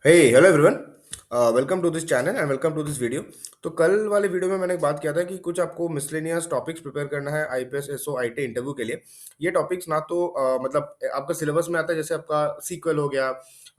Hey hello everyone, welcome to this channel and welcome to this video. तो कल वाले video में मैंने एक बात किया था कि कुछ आपको मिसलेनियस टॉपिक्स प्रिपेयर करना है आईपीएस एसओ आईटी इंटरव्यू के लिए। ये टॉपिक्स ना तो मतलब आपका सिलेबस में आता है, जैसे आपका सीक्वल हो गया,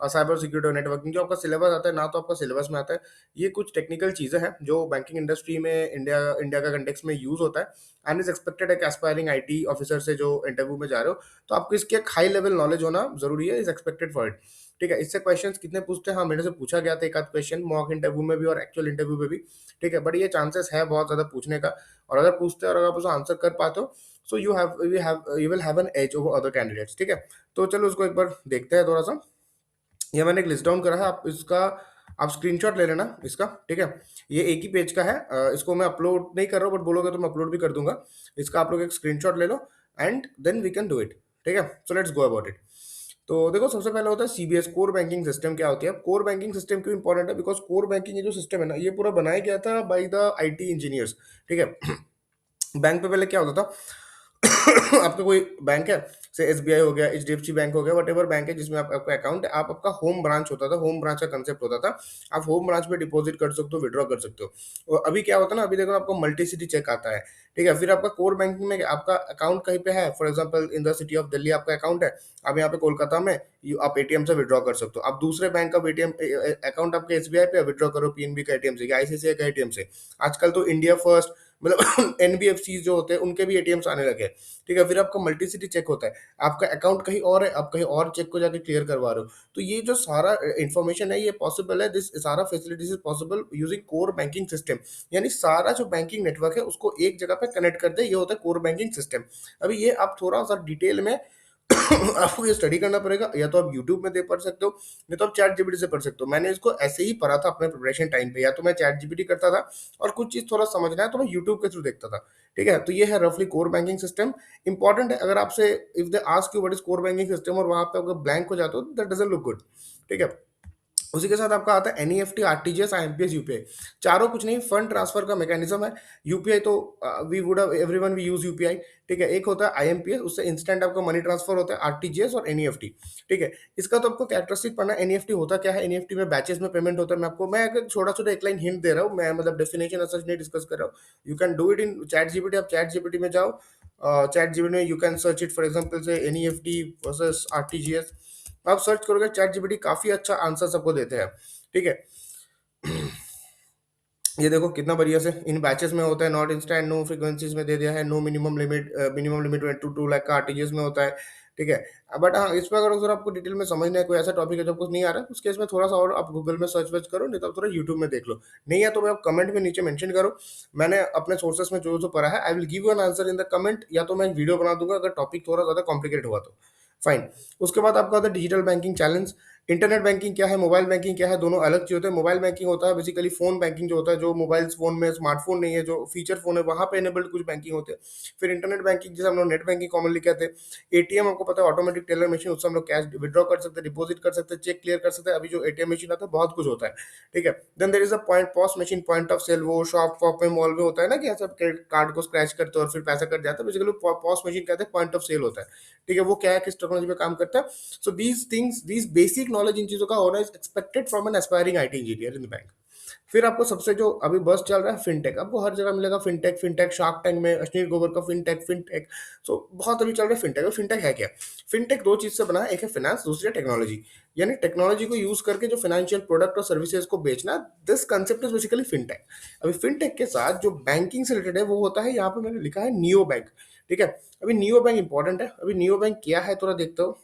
साइबर सिक्योरिटी और नेटवर्किंग, जो आपका सिलेबस आता है ना तो आपका सिलेबस में आता है। ये कुछ टेक्निकल चीज़ें हैं जो बैंकिंग इंडस्ट्री में इंडिया इंडिया का कंटेक्स में यूज़ होता है एंड इज एक्सपेक्टेड एक एस्पायरिंग आईटी ऑफिसर से जो इंटरव्यू में जा रहे हो, तो आपको इसकी एक हाई लेवल नॉलेज होना जरूरी है, इज एक्सपेक्टेड फॉर इट। ठीक है, इससे क्वेश्चंस कितने पूछते हैं, हाँ मेरे से पूछा गया था एक आध क्वेश्चन मॉक इंटरव्यू में भी और एक्चुअल इंटरव्यू में भी। ठीक है, बट ये चांसेस है बहुत ज्यादा पूछने का, और अगर पूछते हैं और अगर आप उसको आंसर कर पाते हो, so you will have an edge over other candidates. ठीक है, तो चलो उसको एक बार देखते हैं थोड़ा सा। ये मैंने एक लिस्ट डाउन करा है, आप इसका आप स्क्रीनशॉट ले लेना इसका। ठीक है, ये एक ही पेज का है, इसको मैं अपलोड नहीं कर रहा हूँ, बट बोलोगे तो मैं अपलोड भी कर दूंगा। इसका आप लोग एक स्क्रीनशॉट ले लो and then we can do it. ठीक है, so let's go about it. तो देखो, सबसे पहले होता है सीबीएस, कोर बैंकिंग सिस्टम। क्या होती है? कोर बैंकिंग सिस्टम क्यों इंपॉर्टेंट है? बिकॉज कोर बैंकिंग ये जो सिस्टम है ना, ये पूरा बनाया गया था बाय द आईटी इंजीनियर्स। ठीक है, बैंक पे पहले क्या होता था? आपका कोई बैंक है, से एसबीआई हो गया, एचडीएफसी बैंक हो गया, वट एवर बैंक है जिसमें आपका अकाउंट है, आप आपका होम ब्रांच होता था, होम ब्रांच का कंसेप्ट होता था। आप होम ब्रांच में डिपॉजिट कर सकते हो, विड्रॉ कर सकते हो। और अभी क्या होता है ना, अभी देखो आपको मल्टी सिटी चेक आता है। ठीक है, फिर आपका कोर बैंकिंग में आपका अकाउंट कहीं पे है, for example in the city of Delhi आपका अकाउंट है। अब यहाँ पे कोलकाता में आप एटीएम से विड्रॉ कर सकते हो। आप दूसरे बैंक का एटीएम अकाउंट आपके एसबीआई पे विड्रॉ करो, पीएनबी का एटीएम से या आईसीआईसीआई का एटीएम से। आजकल तो इंडिया फर्स्ट मतलब एनबीएफसी जो होते हैं उनके भी एटीएम्स आने लगे हैं। ठीक है, फिर आपका मल्टी सिटी चेक होता है, आपका अकाउंट कहीं और है, आप कहीं और चेक को जाके क्लियर करवा रहे हो। तो ये जो सारा इन्फॉर्मेशन है, ये पॉसिबल है, दिस सारा facilities is possible using core banking system. यानी सारा जो बैंकिंग नेटवर्क है उसको एक जगह पे कनेक्ट कर दे, ये होता है कोर बैंकिंग सिस्टम। अभी ये आप थोड़ा सा डिटेल में आपको ये स्टडी करना पड़ेगा, या तो आप यूट्यूब में देख पढ़ सकते हो, नहीं तो आप चैट जीपीटी से पढ़ सकते हो। मैंने इसको ऐसे ही पढ़ा था अपने प्रिपरेशन टाइम पे, या तो मैं चैट जीपीटी करता था और कुछ चीज थोड़ा समझना है तो मैं यूट्यूब के थ्रू देखता था। ठीक है, तो ये है रफली कोर बैंकिंग सिस्टम। इंपॉर्टेंट है, अगर आपसे if they ask you what is core banking system और वहां पे अगर ब्लैंक हो जाते हो, दैट डजंट लुक गुड। ठीक है, उसी के साथ आपका आता है एनईएफटी, आरटीजीएस, आईएमपीएस, यूपीआई। चारों कुछ नहीं, फंड ट्रांसफर का मैकेनिज्म है। यूपीआई तो we would everyone we use UPI. ठीक है, एक होता है आईएमपीएस, उससे इंस्टेंट आपका मनी ट्रांसफर होता है। आरटीजीएस और एनईएफटी। ठीक है, इसका तो आपको कैरेक्टरिस्टिक पढ़ना है। एनईएफटी होता क्या है? एनईएफटी में बैचेस में पेमेंट होता है। मैं अगर छोटा छोटा एक लाइन हिंट दे रहा हूँ, मैं मतलब डेफिनेशन सच नहीं डिस्कस कर रहा हूँ। You can do it in chat GPT. आप चैट जीपीटी में जाओ, चैट जीपीटी में you can search it, for example से एनईएफटी वर्सेस आरटीजीएस। आप सर्च करोगे, चैट जीपीटी काफी अच्छा आंसर सबको देते हैं। ठीक है, ये देखो कितना बढ़िया से इन बैचेस में होता है, नॉट इंस्टेंट, नो फ्रीक्वेंसीज में दे दिया है, no minimum limit two lakh का आरटीजीएस में होता है। ठीक है, बट हाँ, इस पर अगर आपको डिटेल में समझना है, कोई ऐसा टॉपिक है जब कुछ नहीं आ रहा है, उस केस में थोड़ा सा और आप गूगल में सर्च वर्च करो, नहीं तो आप थोड़ा यूट्यूब में देख लो। नहीं है तो मैं आप कमेंट में नीचे मेंशन करो, मैंने अपने सोर्सेस में जो जो पढ़ा है I will give you an answer in the comment, या तो मैं एक वीडियो बना दूंगा अगर टॉपिक थोड़ा ज्यादा कॉम्प्लिकेटेड हुआ तो। फाइन। उसके बाद आपका होता है digital banking challenge. Internet banking क्या है, मोबाइल बैंकिंग क्या है, दोनों अलग चीज होते हैं। मोबाइल बैंकिंग होता है बेसिकली फोन बैंकिंग जो होता है, जो मोबाइल फोन में स्मार्टफोन नहीं है, जो फीचर फोन है वहां पे एनेबल्ड कुछ बैंकिंग होते हैं। फिर इंटरनेट बैंकिंग जैसे हम लोग नेट बैंकिंग कॉमनली कहते हैं। एटीएम आपको पता है, ऑटोमेटिक टेलर मशीन, उससे हम लोग कैश विड्रॉ कर सकते हैं, डिपॉजिट कर सकते हैं, चेक क्लियर कर सकते हैं। अभी जो एटीएम मशीन आता है बहुत कुछ होता है। ठीक है, then there is a point POS machine, point of sale, वो शॉप वॉप में मॉल में होता है ना कि ऐसा कार्ड को स्क्रैच करते हो और फिर पैसा कट जाता है, बेसिकली पॉस मशीन कहते हैं, पॉइंट ऑफ सेल होता है। ठीक है, वो क्या है, किस टेक्नोलॉजी पे काम करता है। So these things, these basic knowledge in चीजों का होना is expected from an aspiring IT engineer in the bank. फिर आपको सबसे जो अभी बस चल रहा है फिनटेक, आपको हर जगह मिलेगा फिनटेक। फिनटेक शार्क टैंक में अश्नीर गोबर का फिनटेक, फिनटेक। सो बहुत अभी चल रहा है फिनटेक। फिनटेक है क्या? फिनटेक दो चीज से बना है, एक है फाइनेंस, दूसरी है टेक्नोलॉजी। यानी टेक्नोलॉजी को यूज करके जो फाइनेंशियल प्रोडक्ट और सर्विसेज को बेचना, this concept is basically fintech. अभी फिनटेक के साथ जो बैंकिंग से रिलेटेड है वो होता है, यहाँ पे मैंने लिखा है नियो बैंक। ठीक है, अभी नियो बैंक इंपॉर्टेंट है। अभी नियो बैंक क्या है थोड़ा देखते हो।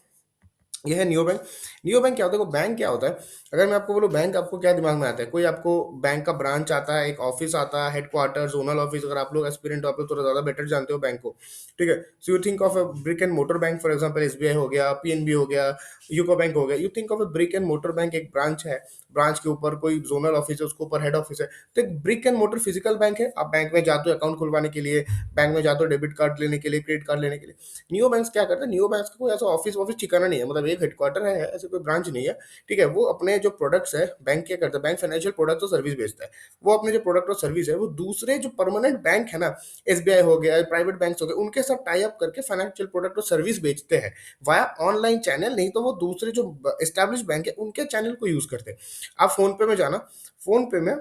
ये है नियो बैंक। नियो बैंक क्या होता है? बैंक क्या होता है? अगर मैं आपको बोलूँ बैंक, आपको क्या दिमाग में आता है? कोई आपको बैंक का ब्रांच आता है, एक ऑफिस आता है, हेडक्वार्टर, जोनल ऑफिस। अगर आप लोग एस्पिरेंट हो, आप लोग थोड़ा ज्यादा बेटर जानते हो बैंक को। ठीक है, so you think of a brick and motor bank, for example SBI हो गया, पीएनबी हो गया, यूको बैंक हो गया। You think of a brick and motor bank, एक ब्रांच है, ब्रांच के ऊपर कोई जोनल ऑफिस है, उसके ऊपर हेड ऑफिस है। तो एक brick and motor physical bank है। आप बैंक में जाते हो अकाउंट खुलवाने के लिए, बैंक में जाते हो डेबिट कार्ड लेने के लिए, क्रेडिट कार्ड लेने के लिए। नियो बैंक क्या करता है? नियो बैंक का कोई ऐसा ऑफिस ऑफिस ठिकाना नहीं है, मतलब खाली एक हेडक्वार्टर है, ऐसे कोई ब्रांच नहीं है, ठीक है? वो अपने जो प्रोडक्ट्स है, बैंक क्या करता है, बैंक फाइनेंशियल प्रोडक्ट्स और सर्विस बेचता है। वो अपने जो प्रोडक्ट और सर्विस है, वो दूसरे जो परमानेंट बैंक है ना, एसबीआई हो गया, प्राइवेट बैंक्स हो गए, उनके साथ टाई अप करके फाइनेंशियल प्रोडक्ट और सर्विस बेचते हैं वाया ऑनलाइन चैनल, नहीं तो वो दूसरे जो एस्टैब्लिश बैंक है उनके चैनल को यूज करते हैं। आप फोन पे में जाना, फोन पे में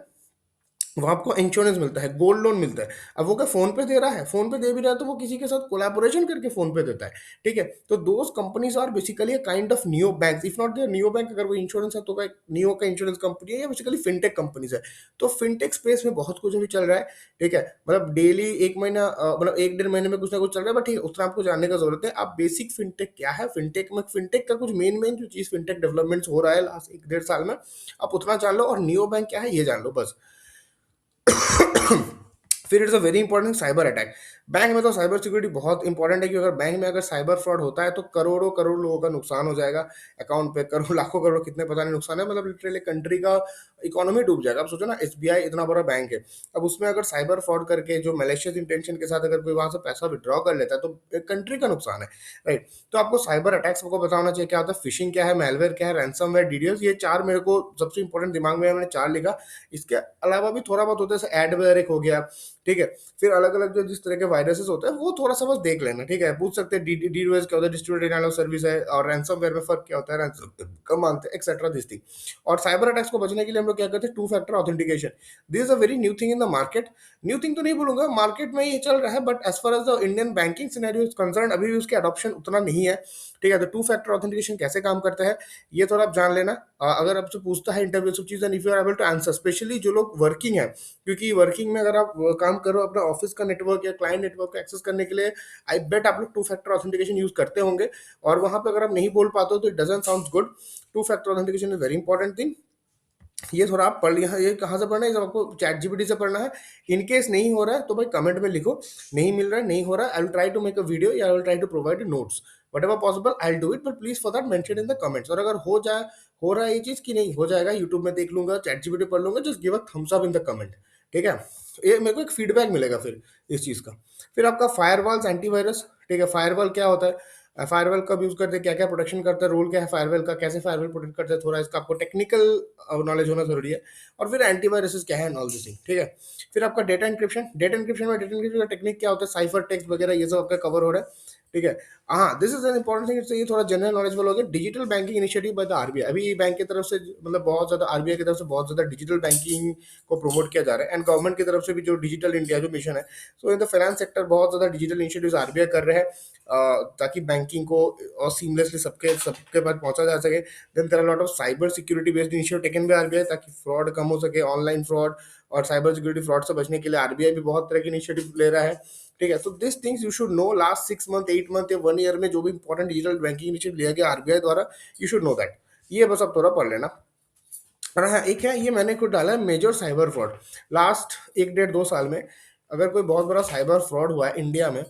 वहाँ आपको इंश्योरेंस मिलता है, गोल्ड लोन मिलता है। अब वो क्या फ़ोन पे दे रहा है? फ़ोन पे दे भी रहा है तो वो किसी के साथ कोलैबोरेशन करके फ़ोन पे देता है, ठीक है? तो those companies are basically a kind of neo banks, if not their neo bank, अगर वो इंश्योरेंस है तो वो एक नियो का इंश्योरेंस कंपनी है या बेसिकली फिनटेक कंपनीज़ है। तो फिनटेक स्पेस में बहुत कुछ अभी चल रहा है, ठीक है? मतलब डेली 1 महीना मतलब 1 डेढ़ महीने में कुछ ना कुछ चल रहा है, बट ठीक है, उतना आपको जानने का ज़रूरत है। आप बेसिक फिनटेक क्या है? फिनटेक का कुछ मेन जो चीज़ फिनटेक डेवलपमेंट्स हो रहा है लास्ट 1 डेढ़ साल में, आप उतना जान लो, और नियो बैंक क्या है ये जान लो बस। फिर it's a very important cyber attack. Bank में तो साइबर सिक्योरिटी बहुत इंपॉर्टेंट है कि अगर बैंक में अगर साइबर फ्रॉड होता है तो करोड़ों करोड़ लोगों का नुकसान हो जाएगा। अकाउंट पे करोड़ लाखों करोड़ कितने पता नहीं नुकसान है, मतलब लिटरली कंट्री का इकोनॉमी डूब जाएगा। अब सोचो ना, एसबीआई इतना बड़ा बैंक है, अब उसमें अगर साइबर फ्रॉड करके जो मैलिशियस इंटेंशन के साथ अगर कोई वहां से पैसा विड्रॉ कर लेता है तो कंट्री का नुकसान है, राइट? तो आपको साइबर अटैक्स को पता होना चाहिए, क्या होता है फिशिंग, क्या है मेलवेयर, क्या है रैंसमवेयर, डीडीएस। ये चार मेरे को सबसे इंपॉर्टेंट दिमाग में है, मैंने चार लिखा। इसके अलावा भी थोड़ा बहुत होता है, जैसे एडवेयर एक हो गया, ठीक है? फिर अलग-अलग जो जिस तरह के वायरसेस होते हैं वो थोड़ा-सा बस देख लेना, ठीक है? पूछ सकते हैं डीडोएस क्या होता है, डिस्ट्रीब्यूटेड डिनायल ऑफ सर्विस है, और रैनसमवेयर में फ़र्क क्या होता है, रैनसम कब मांगते हैं, एक्सेट्रा दिस थिंग। और साइबर अटैक्स को बचने के लिए हम लोग क्या करते हैं, two factor authentication. This is a very new thing in the market. New thing तो नहीं बोलूँगा, मार्केट में ये चल रहा है, but as far as the Indian banking scenario is concerned अभी भी उसके एडॉप्शन उतना नहीं है, ठीक है? तो टू फैक्टर ऑथेंटिकेशन कैसे काम करता है, ये थोड़ा आप जान लेना। अगर आपसे पूछता है इंटरव्यू सब चीज़, and if you are able to answer, specially जो लोग वर्किंग है, क्योंकि वर्किंग में अगर आप काम करो अपना ऑफिस का नेटवर्क या क्लाइंट नेटवर्क को एक्सेस करने के लिए, आई बेट आप लोग टू फैक्टर ऑथेंटिकेशन यूज करते होंगे, और वहां पे अगर आप नहीं बोल पाते हो तो it doesn't sound good. Two factor authentication is very important thing. ये थोड़ा आप पढ़ लिया, ये कहाँ से पढ़ना है, ये सब आपको चैट जीपीटी से पढ़ना है। इन केस नहीं हो रहा है तो भाई कमेंट में लिखो, नहीं मिल रहा है, नहीं हो रहा है, I will try to make a video या I will try to provide notes, whatever possible I will do it, but please for that mention in the comments. और अगर हो रहा है ये चीज कि नहीं हो जाएगा, यूट्यूब में देख लूंगा, चैट जीपीटी पढ़ लूंगा, just give a thumbs up in the comment, ठीक है? ये मेरे को एक फीडबैक मिलेगा फिर इस चीज का। फिर आपका फायरवॉल्स एंटीवायरस, ठीक है? फायरवॉल क्या होता है, फायरवॉल कब यूज करते हैं, क्या क्या प्रोटेक्शन करता है, रोल क्या है फायरवॉल का, कैसे फायरवॉल प्रोटेक्ट करते हैं, थोड़ा इसका आपको टेक्निकल नॉलेज होना जरूरी है। और फिर एंटीवायरसेस क्या है एंड ऑल दिस थिंग, ठीक है? फिर आपका डेटा इंक्रिप्शन का टेक्निक क्या होता है, साइफर टेक्स्ट वगैरह ये सब आपका कवर हो रहा है, ठीक है? हाँ, this is an important thing, इससे ये थोड़ा जनरल नॉलेजेबल हो गया। Digital banking initiative by the RBI, अभी बैंक की तरफ से मतलब बहुत ज्यादा, आरबीआई की तरफ से बहुत ज्यादा डिजिटल बैंकिंग को प्रमोट किया जा रहा है, एंड गवर्नमेंट की तरफ से भी जो डिजिटल इंडिया जो मिशन है, सो इन द फाइनेंस सेक्टर बहुत ज्यादा डिजिटल इनिशिएटिव्स आरबीआई कर रहे हैं, ताकि बैंकिंग को और सीमलेसली सबके सबके पास पहुंचा जा सके। Then there are lot of cyber security based initiative taken by RBI, ताकि फ्रॉड कम हो सके, ऑनलाइन फ्रॉड और साइबर सिक्योरिटी फ्रॉड से बचने के लिए आरबीआई भी बहुत तरह की इनिशिएटिव ले रहा है, ठीक है? So this things you should know, last 6 month 8 month या 1 ईयर में जो भी इंपॉर्टेंट डिजिटल बैंकिंग इनिशिएटिव लिया गया आरबीआई द्वारा, यू शुड नो दैट। ये बस आप थोड़ा पढ़ लेना। और हाँ, एक है, ये मैंने खुद डाला है, मेजर साइबर फ्रॉड। लास्ट 1 डेढ़ 2 साल में अगर कोई बहुत बड़ा साइबर फ्रॉड हुआ है इंडिया में,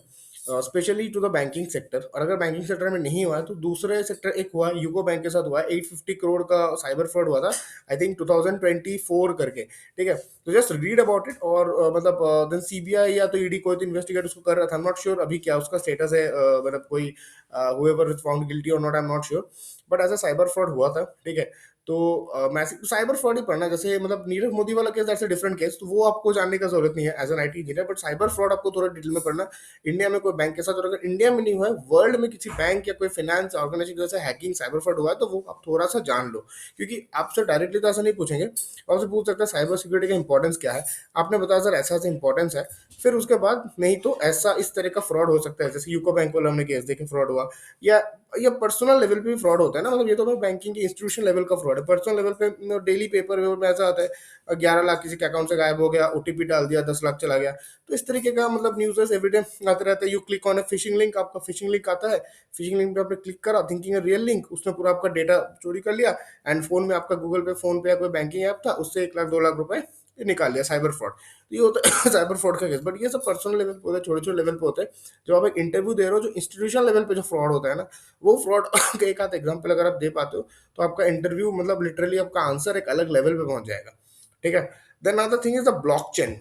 specially to the banking sector, और अगर बैंकिंग सेक्टर में नहीं हुआ है तो दूसरे सेक्टर एक हुआ है, यूको बैंक के साथ हुआ है, 850 करोड़ का साइबर फ्रॉड हुआ था, आई थिंक 2024 करके, ठीक है? तो जस्ट रीड अबाउट इट, और मतलब देन सीबीआई या तो ईडी कोई तो इन्वेस्टिगेट उसको कर रहा था, आई एम नॉट श्योर अभी क्या उसका स्टेटस है, मतलब कोई हुएवर इज फाउंड गिल्टी और not, I am not sure, but ऐसा साइबर फ्रॉड हुआ था, ठीक है? तो मैसेज साइबर फ्रॉड ही पढ़ना, जैसे मतलब नीरव मोदी वाला case, that's a different case, तो वो आपको जानने का जरूरत नहीं है as an IT engineer, but cyber fraud आपको थोड़ा डिटेल में पढ़ना। इंडिया में कोई बैंक के साथ, और अगर इंडिया में नहीं हुआ है, वर्ल्ड में किसी बैंक या कोई फाइनेंस ऑर्गेनाइजेशन की वजह से हैकिंग साइबर फ्रॉड हुआ है, तो वो आप थोड़ा सा जान लो, क्योंकि आपसे डायरेक्टली तो ऐसा नहीं पूछेंगे, आपसे पूछ सकते हैं साइबर सिक्योरिटी का इंपॉर्टेंस क्या है, आपने बताया सर ऐसा ऐसा इंपॉर्टेंस है, फिर उसके बाद नहीं तो ऐसा इस तरह का फ्रॉड हो सकता है, जैसे यूको बैंक वाला हमने केस देखे फ्रॉड हुआ, या पर्सनल लेवल पे भी फ्रॉड होता है ना, मतलब ये तो बैंकिंग के इंस्टीट्यूशन लेवल का फ्रॉड है, पर्सनल लेवल पे डेली पेपर वेपर में ऐसा आता है 11 लाख किसी के अकाउंट से गायब हो गया, ओटीपी डाल दिया 10 लाख चला गया, तो इस तरीके का मतलब न्यूज़ एवरीडे आते रहते हैं। You click on A phishing link, आपका फिशिंग लिंक आता है, फिशिंग लिंक पे आपने क्लिक करा थिंकिंग रियल लिंक, उसने पूरा आपका डेटा चोरी कर लिया, एंड फोन में आपका गूगल पे, फोन पे या कोई बैंकिंग ऐप था, उससे 1 लाख 2 लाख रुपए निकाल लिया, साइबर फ्रॉड। तो ये होता है साइबर फ्रॉड का केस, बट ये सब पर्सनल लेवल पे होता है, छोटे छोटे लेवल पे होते हैं। जब आप एक इंटरव्यू दे रहे हो, जो इंस्टीट्यूशन लेवल पे जो फ्रॉड होता है ना, वो फ्रॉड का एक आध एग्जाम्पल अगर आप दे पाते हो तो आपका इंटरव्यू मतलब लिटरली आपका आंसर एक अलग लेवल पे पहुंच जाएगा, ठीक है? Then another thing is the blockchain.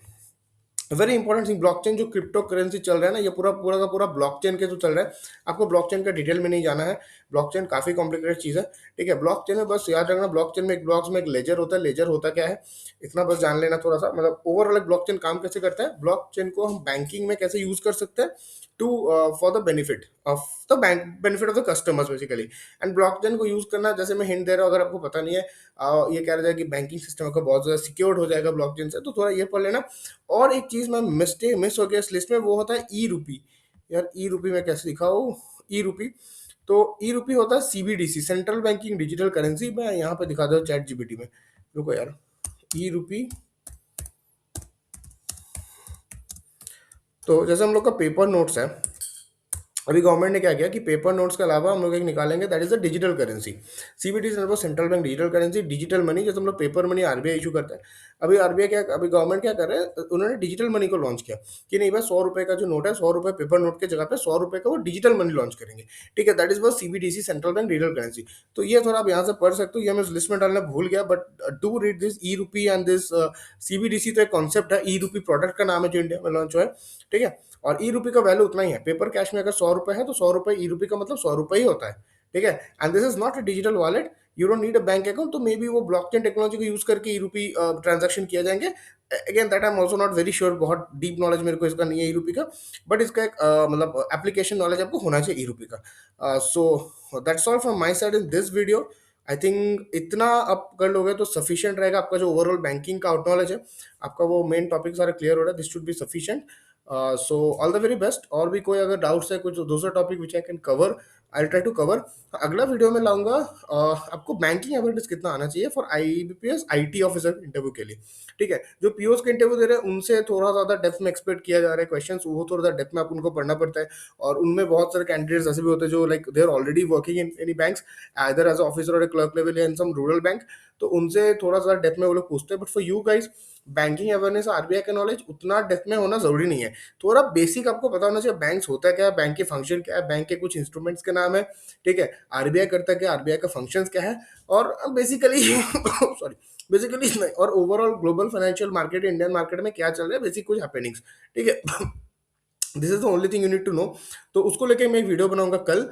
Very important thing, blockchain जो क्रिप्टो करेंसी चल रहा है ना, ये पूरा पूरा का पूरा ब्लॉकचेन के जो चल रहा है। आपको ब्लॉकचेन का डिटेल में नहीं जाना है, ब्लॉकचेन काफी कॉम्प्लिकेटेड चीज है। ठीक है, ब्लॉकचेन में बस याद रखना, ब्लॉकचेन में एक ब्लॉक्स में एक लेजर होता है। लेजर होता क्या है, इतना बस जान लेना थोड़ा सा। मतलब ओवरऑल ब्लॉकचेन काम कैसे करता है, ब्लॉकचेन को हम बैंकिंग में कैसे यूज कर सकते हैं to for the benefit of the bank, benefit of the customers basically. And blockchain को यूज करना, जैसे मैं हिंट दे रहा हूँ, अगर आपको पता नहीं है, ये कह रहा है कि बैंकिंग सिस्टम का बहुत ज्यादा सिक्योर्ड हो जाएगा ब्लॉकचेन से, तो थोड़ा ये पढ़ लेना। और एक चीज मैं मिस हो गया इस लिस्ट में, वो होता है ई रूपी। यार ई रूपी मैं कैसे दिखाऊं, ई रूपी। तो ई रूपी होता है CBDC, central banking digital currency. मैं यहाँ पे दिखा दूँ चैट जीपीटी में, रुको यार। ई रूपी, तो जैसे हम लोग का पेपर नोट्स है, अभी गवर्नमेंट ने क्या किया कि पेपर नोट्स के अलावा हम लोग एक निकालेंगे, that is the digital currency. CBDC मतलब central bank digital currency, digital money. जैसे हम लोग पेपर मनी आरबीआई इशू करता है, अभी आरबीआई क्या, अभी गवर्नमेंट क्या कर रहे हैं, उन्होंने डिजिटल मनी को लॉन्च किया कि नहीं भाई, 100 रुपए का जो नोट है, 100 रुपए पेपर नोट के जगह पे 100 रुपए का वो डिजिटल मनी लॉन्च करेंगे। ठीक है, that is was CBDC, central bank digital currency. तो ये थोड़ा आप यहाँ से पढ़ सकते हो, ये मैं उस लिस्ट में डालना भूल गया, but do read this E rupee and this CBDC. तो एक कॉन्सेप्ट है, ई रूपी प्रोडक्ट का नाम है जो इंडिया में लॉन्च हुआ है। ठीक है, और ई रूपी का वैल्यू उतना ही है। पेपर कैश में अगर 100 रुपए है तो 100 रुपए ई रूपी का मतलब 100 रुपए ही होता है। ठीक है, and this is not a digital wallet, you don't need a bank account. तो मे बी वो ब्लॉकचेन टेक्नोलॉजी को यूज करके ई रूपी ट्रांजेक्शन किया जाएंगे। Again that I am also not very sure, बहुत डीप नॉलेज मेरे को इसका नहीं है ई रूपी का, बट इसका एक मतलब एप्लीकेशन नॉलेज आपको होना चाहिए ई रूपी का। So that's all from my side in this video. I think इतना आप कर लोगे तो सफिशियंट रहेगा, आपका जो ओवरऑल बैंकिंग का आउट नॉलेज है, आपका वो मेन टॉपिक सारा क्लियर हो रहा है। This should be sufficient. So all the very best. और भी कोई अगर डाउट्स है, कुछ दूसरा topic which I can cover, I try to cover. अगला वीडियो में लाऊंगा आपको बैंकिंग अवेयरनेस कितना आना चाहिए for IBPS IT officer interview के लिए। ठीक है, जो पीओस के इंटरव्यू दे रहे हैं उनसे थोड़ा ज़्यादा डेप्थ में एक्सपेक्ट किया जा रहा है क्वेश्चन, वो थोड़ा सा डेप्थ में आप उनको पढ़ना पड़ता है। और उनमें बहुत सारे कैंडिडेट्स ऐसे भी होते हैं जो like they are already working in any banks, either as officer और क्लर्क लेवल या इन सम रूरल बैंक। तो उनसे थोड़ा सा डेप्थ में वो लोग पूछते हैं। But for you guys, banking awareness, RBI का नॉलेज उतना डेप्थ में होना जरूरी नहीं है। थोड़ा बेसिक आपको पता होना चाहिए, बैंक्स होता क्या है, बैंक के फंक्शन क्या है, बैंक के कुछ इंस्ट्रूमेंट्स के नाम है। ठीक है, आरबीआई करता क्या, आरबीआई का फंक्शंस क्या है, और बेसिकली सॉरी, बेसिकली इतना ही। और overall global financial market, Indian market में क्या चल रहा है, बेसिक कुछ हैपेनिंग्स। ठीक है, this is the only thing you need to know. तो उसको लेके मैं एक वीडियो बनाऊंगा कल।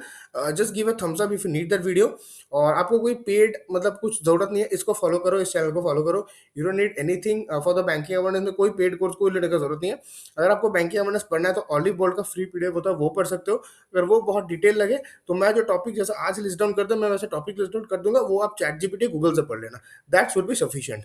Just give a thumbs up if you need that video. और आपको कोई पेड मतलब कुछ जरूरत नहीं है, इसको फॉलो करो, इस चैनल को फॉलो करो। You don't need anything for the banking awareness में, कोई पेड कोर्स कोई लेने का जरूरत नहीं है। अगर आपको बैंकिंग अवेयरनेस पढ़ना है तो ऑलिव बोल्ड का फ्री पीडीएफ होता है, वो पढ़ सकते हो। अगर वो बहुत डिटेल लगे तो मैं जो टॉपिक जैसे आज लिस्ट डाउन करता हूं, मैं वैसे टॉपिक लिस्ट डाउन कर दूंगा, वो आप चैट जीपीटी गूगल से पढ़ लेना, दैट शुड बी सफिशिएंट।